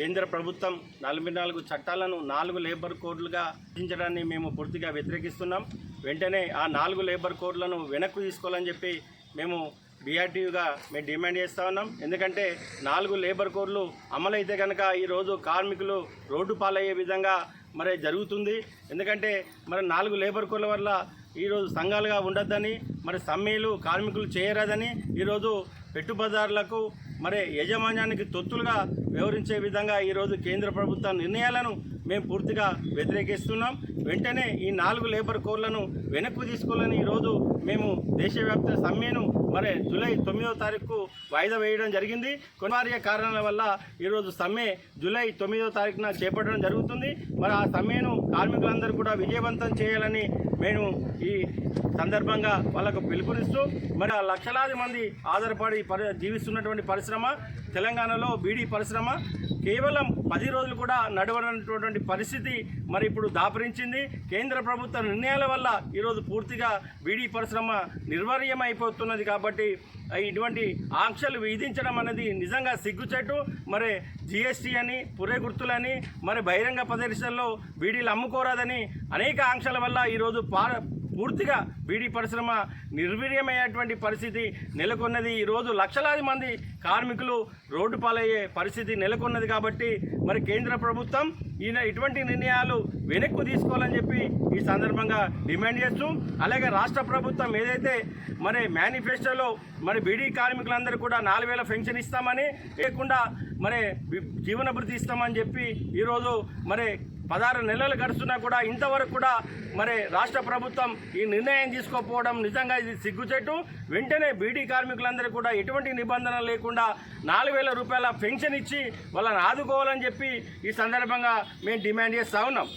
కేంద్ర ప్రభుత్వం 44 చట్టాలను 4 లేబర్ కోడ్లుగా విధించడాన్ని మేము పూర్తిగా వ్యతిరేకిస్తున్నాం. వెంటనే ఆ 4 లేబర్ కోడ్లను వెనక్కు తీసుకోవాలని చెప్పి మేము బీఆర్టీయూగా మేము డిమాండ్ చేస్తూ ఉన్నాం. ఎందుకంటే 4 లేబర్ కోడ్లు అమలైతే కనుక ఈరోజు కార్మికులు రోడ్డు పాలయ్యే విధంగా మరి జరుగుతుంది. ఎందుకంటే మరి 4 లేబర్ కోడ్ల వల్ల ఈరోజు సంఘాలుగా ఉండొద్దని, మరి సమ్మెలు కార్మికులు చేయరాదని, ఈరోజు పెట్టుబడిదారులకు మరి యాజమాన్యానికి తొత్తులుగా వ్యవహరించే విధంగా ఈరోజు కేంద్ర ప్రభుత్వ నిర్ణయాలను మేము పూర్తిగా వ్యతిరేకిస్తున్నాం. వెంటనే ఈ 4 లేబర్ కోడ్లను వెనక్కు తీసుకోవాలని ఈరోజు మేము దేశవ్యాప్త సమ్మెను మరి జూలై 9వ తారీఖు వాయిదా వేయడం జరిగింది. కొనివార్య కారణాల వల్ల ఈరోజు సమ్మె జూలై 9వ తారీఖున చేపట్టడం జరుగుతుంది. మరి ఆ సమ్మెను కార్మికులందరూ కూడా విజయవంతం చేయాలని మేము ఈ సందర్భంగా వాళ్ళకు పిలుపునిస్తూ, మరి ఆ లక్షలాది మంది ఆధారపడి జీవిస్తున్నటువంటి పరిశ్రమ తెలంగాణలో బీడీ పరిశ్రమ కేవలం 10 రోజులు కూడా నడవనటువంటి పరిస్థితి మరి ఇప్పుడు దాపరించింది. కేంద్ర ప్రభుత్వ నిర్ణయాల వల్ల ఈరోజు పూర్తిగా బీడీ పరిశ్రమ నిర్వీర్యమైపోతున్నది. కాబట్టి ఇటువంటి ఆంక్షలు విధించడం అనేది నిజంగా సిగ్గుచేటు. మరి జీఎస్టీ అని, పురే గుర్తులని, మరి బహిరంగ ప్రదేశాల్లో బీడీలు అమ్ముకోరాదని అనేక ఆంక్షల వల్ల ఈరోజు పూర్తిగా బీడీ పరిశ్రమ నిర్వీర్యమయ్యేటువంటి పరిస్థితి నెలకొన్నది. ఈరోజు లక్షలాది మంది కార్మికులు రోడ్డు పాలయ్యే పరిస్థితి నెలకొన్నది. కాబట్టి మరి కేంద్ర ప్రభుత్వం ఇటువంటి నిర్ణయాలు వెనక్కు తీసుకోవాలని చెప్పి ఈ సందర్భంగా డిమాండ్ చేస్తూ, అలాగే రాష్ట్ర ప్రభుత్వం ఏదైతే మరి మేనిఫెస్టోలో మరి బీడీ కార్మికులందరూ కూడా 4000 పెన్షన్ ఇస్తామని, లేకుండా మరి జీవన భృతి ఇస్తామని చెప్పి ఈరోజు మరి 16 నెలలు గడుస్తున్నా కూడా ఇంతవరకు కూడా మరి రాష్ట్ర ప్రభుత్వం ఈ నిర్ణయం తీసుకోకపోవడం నిజంగా ఇది సిగ్గుచేటు. వెంటనే బీడీ కార్మికులందరూ కూడా ఎటువంటి నిబంధనలు లేకుండా 4000 రూపాయల పెన్షన్ ఇచ్చి వాళ్ళని ఆదుకోవాలని చెప్పి ఈ సందర్భంగా మేము డిమాండ్ చేస్తూ ఉన్నాం.